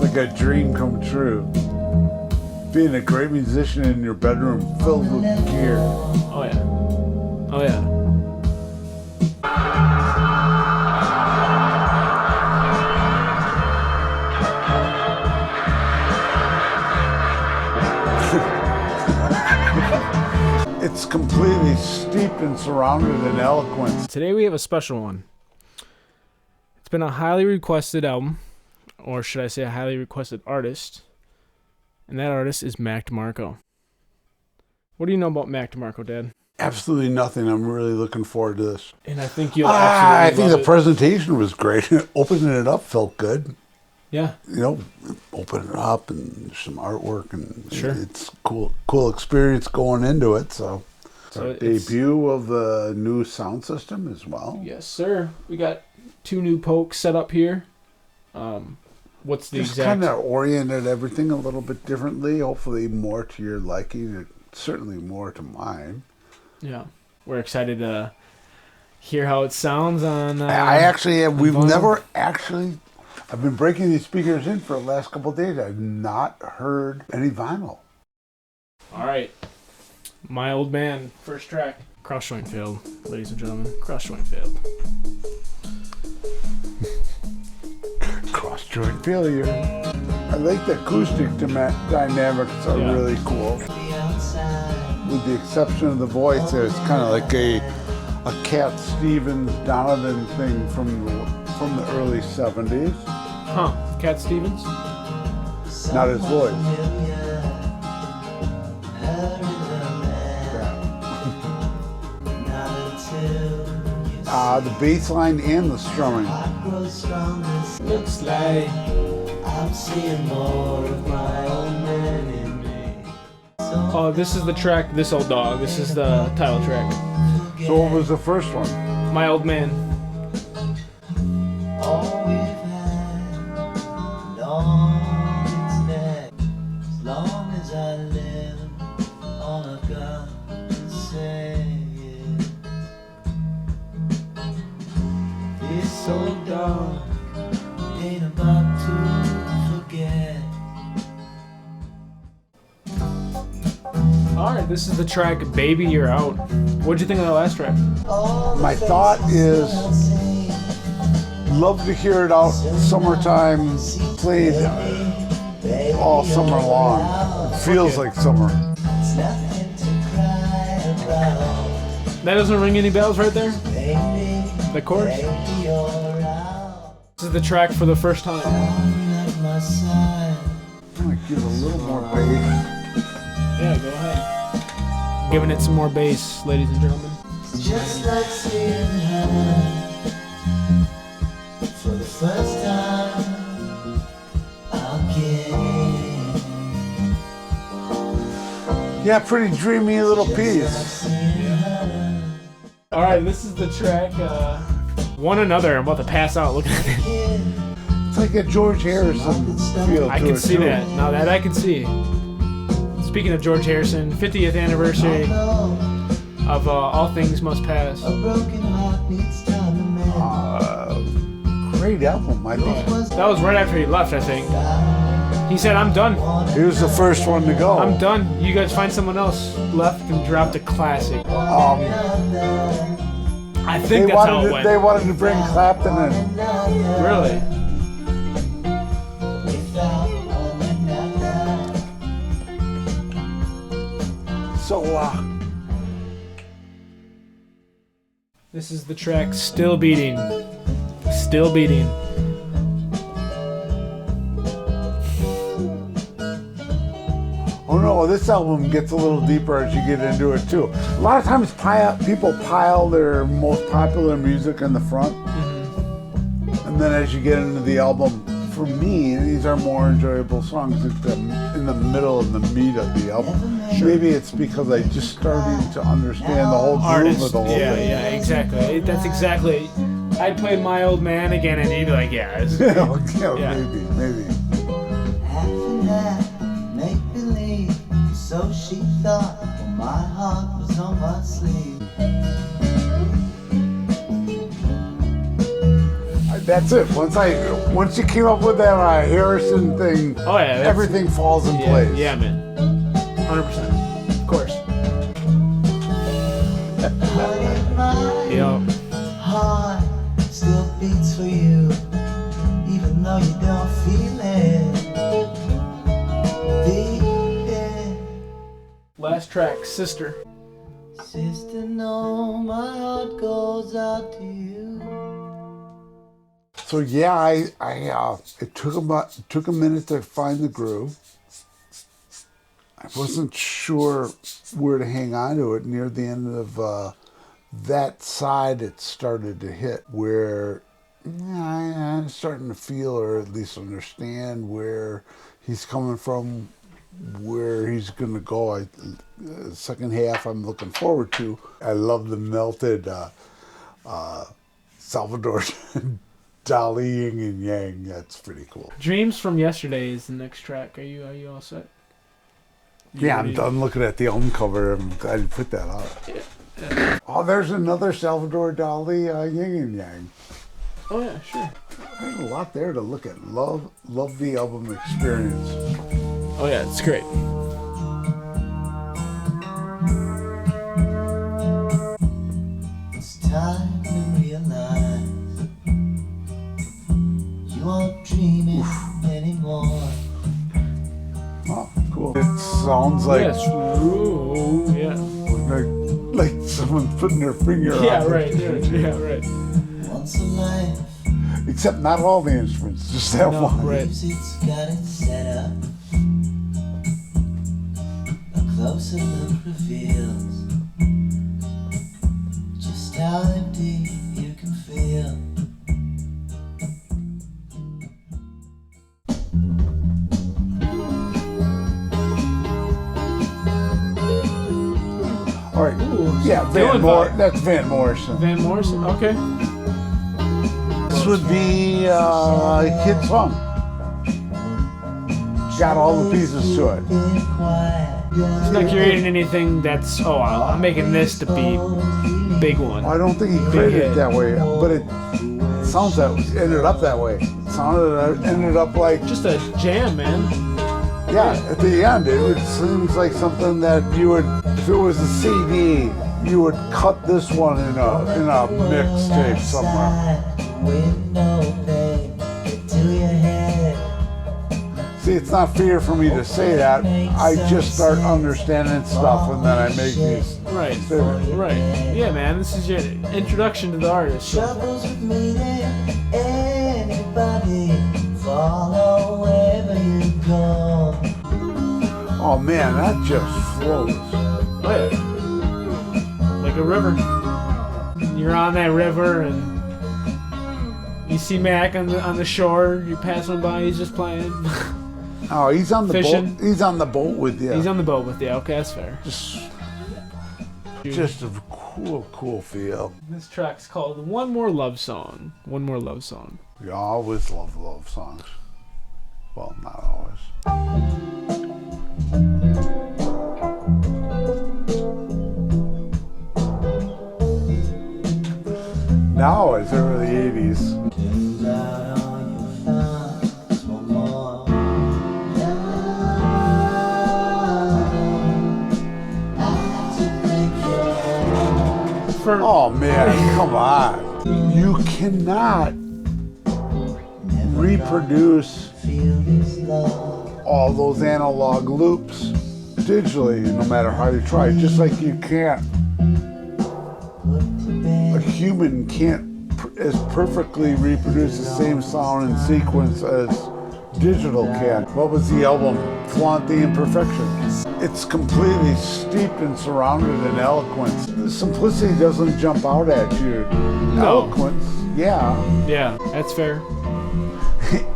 like a dream come true. Being a great musician in your bedroom filled with gear. Oh yeah. Oh yeah. It's completely steeped and surrounded in eloquence. Today we have a special one. It's been a highly requested album, or should I say a highly requested artist, and that artist is Mac Demarco. What do you know about Mac Demarco, Dad? Absolutely nothing. I'm really looking forward to this. And I think you'll absolutely I think love the presentation was great. Opening it up felt good. Yeah. You know, open it up and some artwork, and Sure. it's cool experience going into it. So it's our debut of the new sound system as well. Yes, sir. We got 2 new pokes set up here. What's the Just exact? kind of oriented everything a little bit differently. Hopefully more to your liking. Certainly more to mine. Yeah, we're excited to hear how it sounds on. I actually have. We've vinyl. never actually. I've been breaking these speakers in for the last couple of days. I've not heard any vinyl. All right, My Old Man, first track. Cross joint failed, ladies and gentlemen. Cross joint failed. Cross joint failure. I like the acoustic dynamics are really cool. With the exception of the voice, it's kind of like a Cat Stevens Donovan thing from the early 70s. Huh? Cat Stevens? Not his voice. The bass line and the strumming. Looks like I'm seeing more of my old man in me. Oh, this is the track, This Old Dog. This is the title track. So what was the first one? My Old Man. All we've had, and all it's next. As long as I live, all I've got to say is, this old dog ain't about to forget. Alright, this is the track Baby You're Out. What'd you think of that last track? My thought is, love to hear it out summertime, played all summer long. It feels like summer. That doesn't ring any bells right there? The chorus? This is the track For the First Time. I'm gonna give a little more bass. Yeah, go ahead. Giving it some more bass, ladies and gentlemen. Just like seeing her for the first time again. Yeah, pretty dreamy little piece. Alright, this is the track, One Another. I'm about to pass out looking at it. It's like a George Harrison feel. I can see that. Now that I can see. Speaking of George Harrison, 50th anniversary of All Things Must Pass. A broken heart needs time to mend. Great album, I think. That was right after he left, I think. He said, I'm done. He was the first one to go. I'm done. You guys find someone else. Left and dropped a classic. I think that's how it went. They wanted to bring Clapton in. Really? So, This is the track Still Beating. Still Beating. oh no, this album gets a little deeper as you get into it too. A lot of times people pile their most popular music in the front. And then as you get into the album, for me, these are more enjoyable songs in the middle and the meat of the album. Sure. Maybe it's because I just started to understand the whole groove of the whole thing. Yeah, exactly. That's exactly. I'd play My Old Man again, and he'd be like, "Yeah, this is great." Yeah, maybe. Half and half, make believe. So she thought my heart was on my sleeve. That's it. Once you came up with that Harrison thing, Oh yeah, everything falls in place. Yeah, man. 100%. Of course. Yep. Heart still beats for you, even though you don't feel it. Baby. Last track, Sister. Sister, no, my heart goes out to you. So yeah, it took a minute to find the groove. I wasn't sure where to hang on to it. Near the end of that side, it started to hit where I'm starting to feel, or at least understand, where he's coming from, where he's going to go. Second half I'm looking forward to. I love the melted Salvador Dali yin and yang. That's pretty cool. Dreams from Yesterday is the next track. Are you all set? Yeah, I'm done looking at the album cover. I'm glad you put that out. Yeah. Oh, there's another Salvador Dali yin and yang. Oh yeah, sure. There's a lot there to look at. Love the album experience. Oh yeah, it's great. It's time to realize you aren't dreaming anymore. Oh, cool. It sounds like Yes. Ooh, yeah. like someone putting their finger on Yeah, it. right. Yeah, right. Once a life, Except not all the instruments, just that No, one. right. music's got it set up. A closer look reveals just how empty you can feel. All right. Ooh, Yeah, Dylan vibe. That's Van Morrison. Van Morrison. Okay. This would be a kid song. Got all the pieces to it. He's not creating anything that's I'm making this to be big one. I don't think he created hit. it that way, but it sounds that ended up that way. It ended up like, Just a jam, man. yeah, at the end, it seems like something that you would, if it was a CD, you would cut this one in a mixtape somewhere. Window pane, get to your head. See, it's not fair for me to say that. I just start understanding stuff and then I make these. Right. Right. Yeah, man. This is your introduction to the artist. So. Troubles with meeting anybody, follow wherever you go. Oh man, that just flows. Oh yeah. Like a river. You're on that river and you see Mac on the shore. You're passing by. He's just playing. Oh, he's on the Fishing. boat. He's on the boat with you. He's on the boat with you. Okay, that's fair. Just a cool feel. This track's called One More Love Song. One More Love Song. We always love songs. Well, not always. Now it's over the 80s. Turns out all you found is one more For Oh man, come on. You cannot reproduce feel this love. all those analog loops digitally, no matter how you try. Just like you can't, Put to bed. a human can't as perfectly reproduce the same sound and sequence as digital can. What was the album? Flaunt the Imperfection. It's completely steeped and surrounded in eloquence. The simplicity doesn't jump out at you. No. Eloquence, yeah. yeah, that's fair.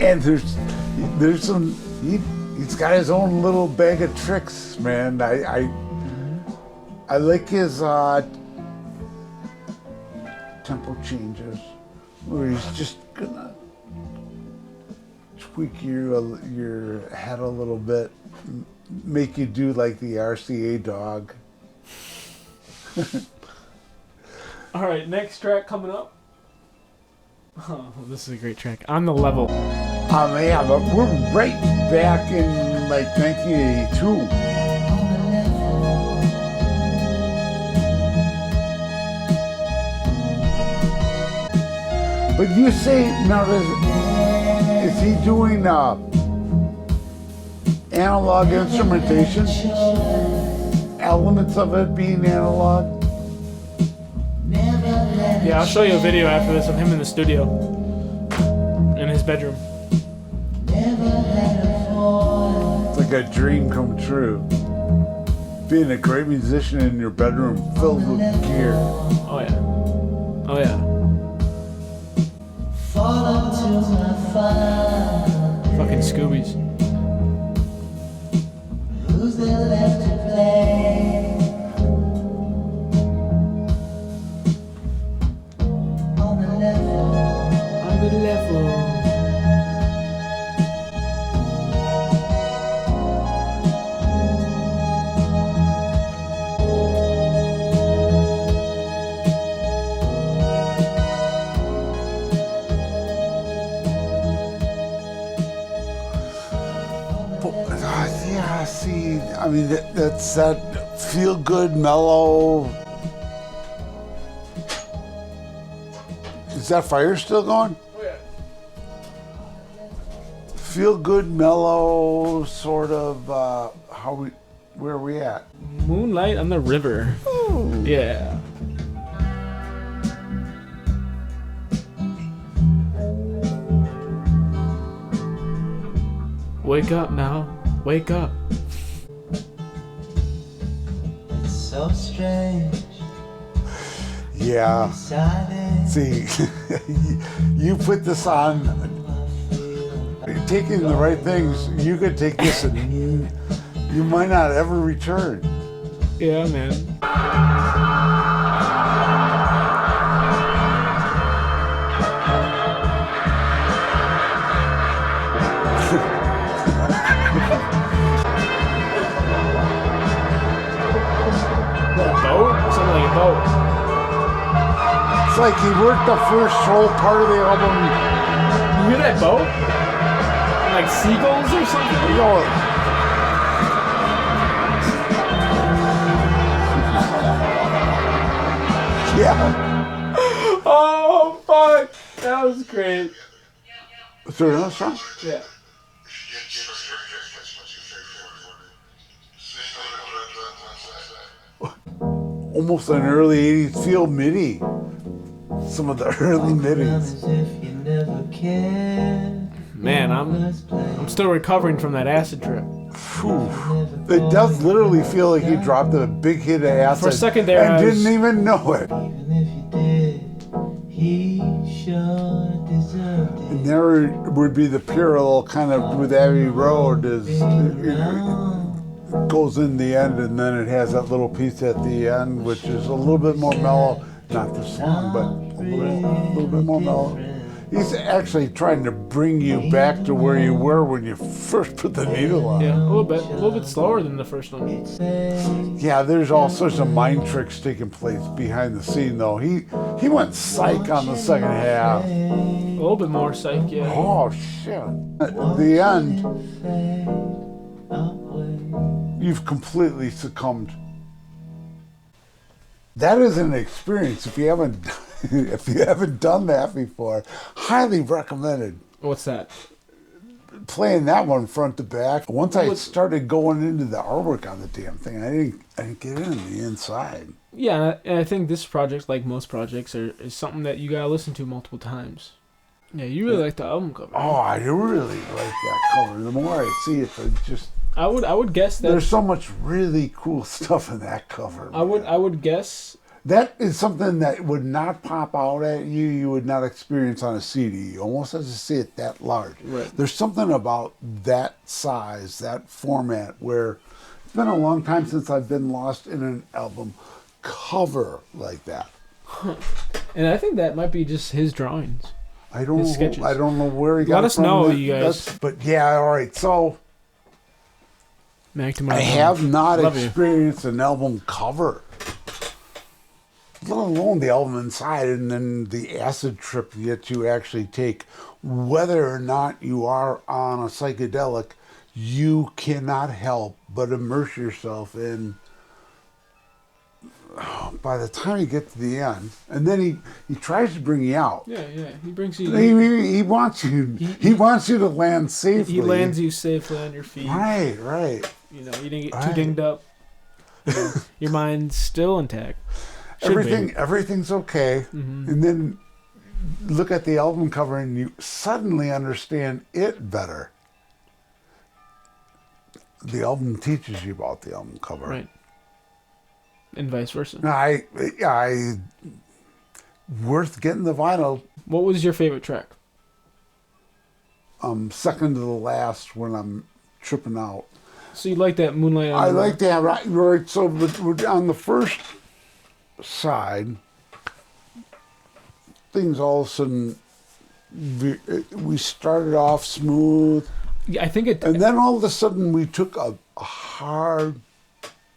And there's some, he's got his own little bag of tricks, man. I like his tempo changes, where he's just gonna tweak your head a little bit, make you do like the RCA dog. All right, next track coming up. Oh, this is a great track. On the Level. Yeah, but we're right back in like 1982. But you say now, is he doing analog instrumentation? Elements of it being analog? Yeah, I'll show you a video after this of him in the studio. In his bedroom. It's like a dream come true. Being a great musician in your bedroom filled with gear. Oh yeah. Oh yeah. Fucking Scoobies. Who's there left to play? On the level. On the Level. Yeah, see, I mean, that's that feel good, mellow. Is that fire still going? Oh yeah. Feel good, mellow, sort of. Where are we at? Moonlight on the River. Ooh. Yeah. Wake up now. Wake up. It's so strange. Yeah. Silent. See, you put this on. Taking the right things, you could take this and you might not ever return. Yeah, man. Boat? Something like a boat. It's like he worked the first whole part of the album. You hear that boat? Like seagulls or something? You know, yeah. Oh, fuck. That was great. Is there another song? Yeah. Almost an early 80s feel MIDI. Some of the early MIDIs. As if you never cared. Man, I'm still recovering from that acid trip. Phew. It does literally feel like he dropped a big hit of acid For a second there, and I was- didn't even know it. Even if you did, he sure deserved it. And there would be the parallel kind of with Abbey Road is it goes in the end and then it has that little piece at the end which is a little bit more mellow. Not the song, but a little bit more mellow. He's actually trying to bring you back to where you were when you first put the needle on. Yeah, a little bit slower than the first one. Yeah, there's all sorts of mind tricks taking place behind the scene though. He went psych on the second half. A little bit more psych, yeah. Oh shit. At the end, you've completely succumbed. That is an experience. If you haven't done that before, highly recommended. What's that? Playing that one front to back. Once I started going into the artwork on the damn thing, I didn't get in the inside. Yeah, and I think this project, like most projects, is something that you gotta listen to multiple times. Yeah, you really like the album cover. Oh, I really like that cover. The more I see it, it's just I would guess that there's so much really cool stuff in that cover. I would guess That is something that would not pop out at you. You would not experience on a CD. You almost have to see it that large. Right. There's something about that size, that format, where it's been a long time since I've been lost in an album cover like that. and I think that might be just his drawings. I don't His sketches. I don't know where he got Let it us from. know, you guys. But yeah, all right. So Mac Demarco. I have not Love you. experienced an album cover. let alone the album inside, and then the acid trip that you actually take. Whether or not you are on a psychedelic, you cannot help but immerse yourself in. By the time you get to the end, and then he tries to bring you out. Yeah. He brings you. He wants you. He wants you to land safely. He lands you safely on your feet. Right. You know, you didn't get too dinged up. You know, your mind's still intact. Everything's okay, and then look at the album cover, and you suddenly understand it better. The album teaches you about the album cover, right? And vice versa. I worth getting the vinyl. What was your favorite track? Second to the last when I'm tripping out. So you like that Moonlight? I like that, right? So we're on the first side, things all of a sudden we started off smooth. Yeah, I think it. And then all of a sudden we took a hard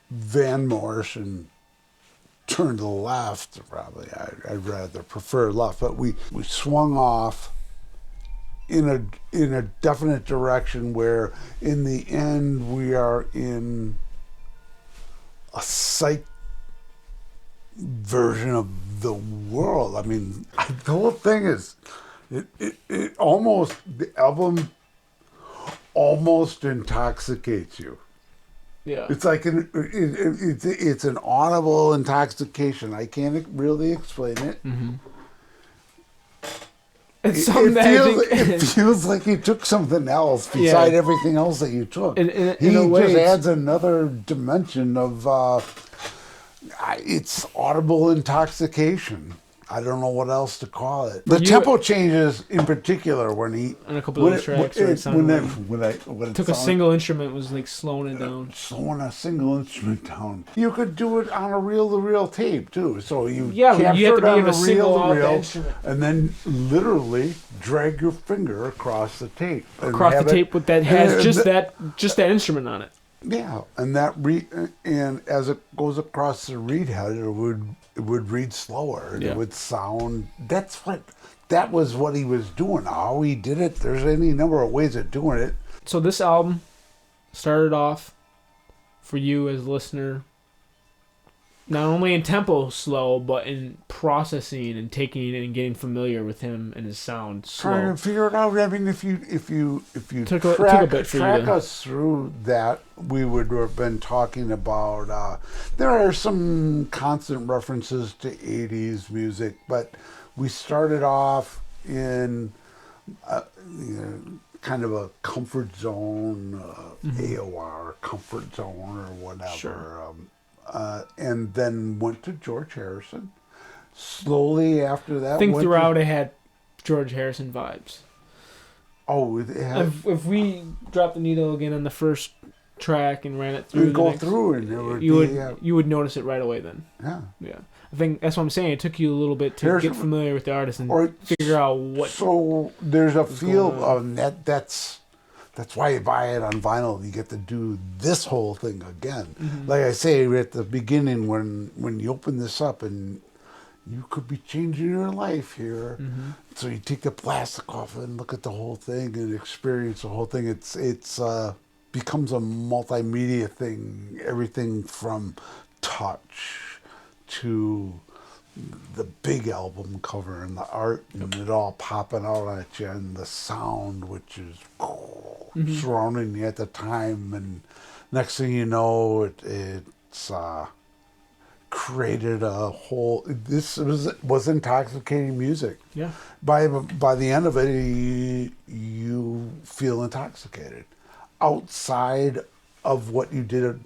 Van Morrison turn to the left. Probably I'd rather prefer left, but we swung off in a definite direction where in the end we are in a psych version of the world. I mean, the whole thing is it almost, the album almost intoxicates you. Yeah. It's like it's an audible intoxication. I can't really explain it. Mm-hmm. It's something that it feels like you took something else beside everything else that you took. He just adds another dimension of it's audible intoxication. I don't know what else to call it. The tempo changes in particular when he on a couple of the tracks when it took a single instrument, was like slowing it down. Slowing a single instrument down. You could do it on a reel-to-reel tape too. So you you have to be in a single instrument, and then literally drag your finger across the tape. Across the tape with that has just that instrument on it. Yeah, and and as it goes across the reed head, it would read slower. And it would sound. That was what he was doing. How he did it. There's any number of ways of doing it. So this album started off for you as a listener, not only in tempo slow, but in processing and taking and getting familiar with him and his sound slow. Trying to figure it out. I mean, if you took a bit for track you to us through that, we would have been talking about. There are some constant references to '80s music, but we started off in kind of a comfort zone, AOR comfort zone or whatever. Sure. And then went to George Harrison. Slowly after that, I think throughout it had George Harrison vibes. Oh, it had. If we dropped the needle again on the first track and ran it through, you would notice it right away. Then, yeah. I think that's what I'm saying. It took you a little bit to get familiar with the artist and figure out what. So there's a feel of that. That's why you buy it on vinyl. You get to do this whole thing again. Mm-hmm. Like I say at the beginning, when you open this up, and you could be changing your life here. Mm-hmm. So you take the plastic off and look at the whole thing and experience the whole thing. It's becomes a multimedia thing. Everything from touch to the big album cover and the art and it all popping out at you, and the sound, which is surrounding you at the time, and next thing you know, it's created a whole. This was intoxicating music. Yeah. By the end of it, you feel intoxicated, outside of what you did.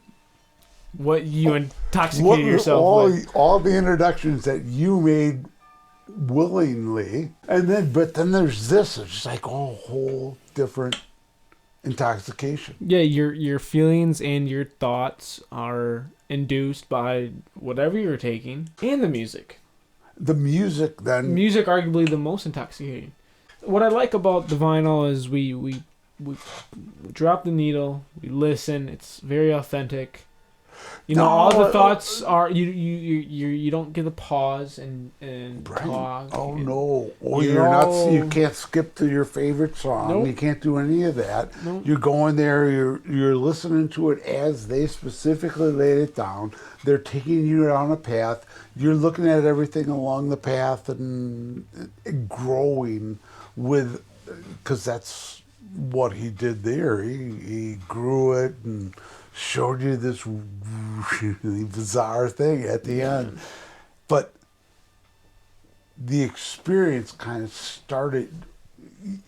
What you intoxicated yourself with. All the introductions that you made willingly, but then there's this. It's just like a whole different intoxication. Yeah, your feelings and your thoughts are induced by whatever you're taking, and the music. The music, then. Music, arguably the most intoxicating. What I like about the vinyl is we drop the needle, we listen. It's very authentic. You know, No, all the thoughts are you don't get the pause and Right. talk. Oh and no! Oh, you're you're not. all- You can't skip to your favorite song. Nope. You can't do any of that. Nope. You're going there. You're listening to it as they specifically laid it down. They're taking you down a path. You're looking at everything along the path and growing with, because that's what he did there. He grew it and showed you this really bizarre thing at the end. But the experience kind of started.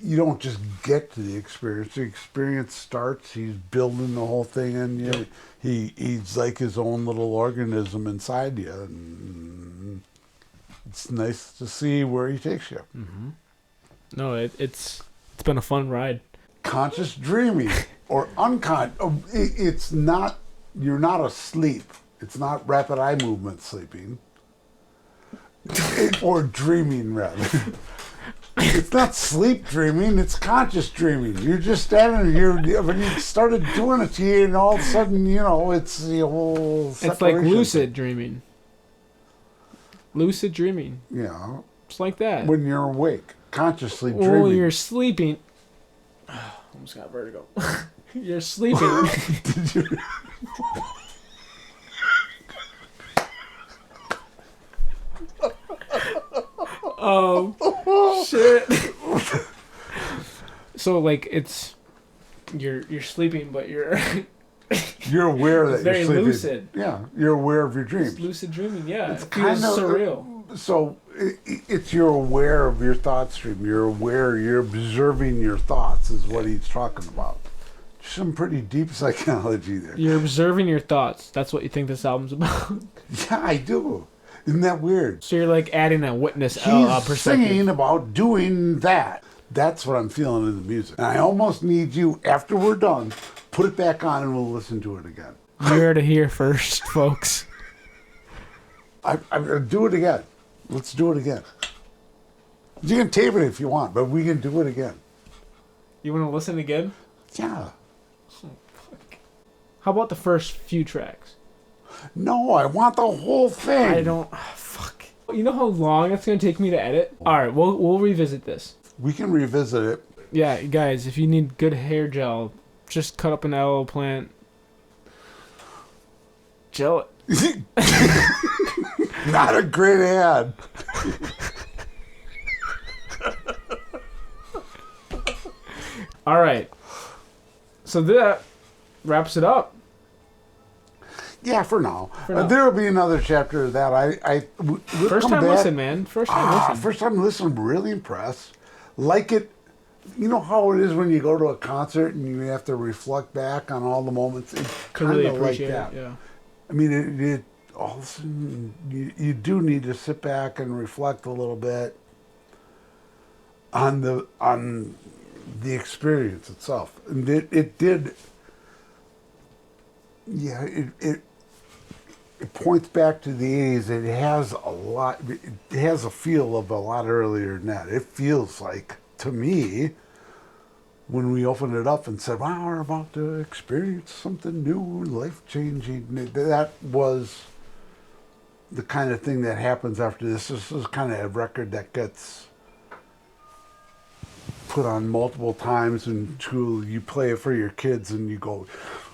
You don't just get to the experience. The experience starts. He's building the whole thing, and you, he's like his own little organism inside you. And it's nice to see where he takes you. Mm-hmm. No, it's been a fun ride. Conscious dreaming or unconscious. It's not. You're not asleep. It's not rapid eye movement sleeping. Or dreaming, rather. It's not sleep dreaming, it's conscious dreaming. You're just standing here, when you started doing it to you, and all of a sudden, it's the whole separation. It's like lucid dreaming. Lucid dreaming. Yeah. It's like that. When you're awake, consciously dreaming. Well, you're sleeping. Almost got vertigo. You're sleeping. Did you? Oh shit! So like it's you're sleeping, but you're You're aware that very you're sleeping. lucid. Yeah, you're aware of your dreams. It's lucid dreaming. Yeah, It's it feels kind of surreal. So it's you're aware of your thought stream. You're aware. You're observing your thoughts. Is what he's talking about. Some pretty deep psychology there. You're observing your thoughts. That's what you think this album's about. Yeah, I do. Isn't that weird? So you're like adding a witness He's perspective. singing about doing that. That's what I'm feeling in the music. And I almost need you, after we're done, put it back on and we'll listen to it again. You heard it here first, folks. I'm going to do it again. Let's do it again. You can tape it if you want, but we can do it again. You want to listen again? Yeah. How about the first few tracks? No, I want the whole thing. I don't. Fuck. You know how long it's gonna take me to edit? All right, we'll revisit this. We can revisit it. Yeah, guys, if you need good hair gel, just cut up an aloe plant. Gel it. Not a great ad. All right. So that wraps it up. Yeah, for now. For now. There will be another chapter of that. We'll First come time back. listen, man. First time listen. First time listen, I'm really impressed. Like it. You know how it is when you go to a concert and you have to reflect back on all the moments? It's To kind really of like appreciate that. it, yeah. I mean, it all of a sudden, you do need to sit back and reflect a little bit on the experience itself. And it did, yeah, it points back to the 80s. It has it has a feel of a lot earlier than that. It feels like, to me, when we opened it up and said, wow, we're about to experience something new, life-changing, that was the kind of thing that happens after this. This is kind of a record that gets put on multiple times until you play it for your kids and you go,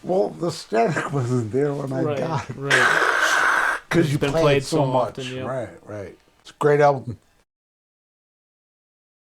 well, the static wasn't there when I got it. Right. Because you've been played played so so much. often, yeah. Right. It's a great album.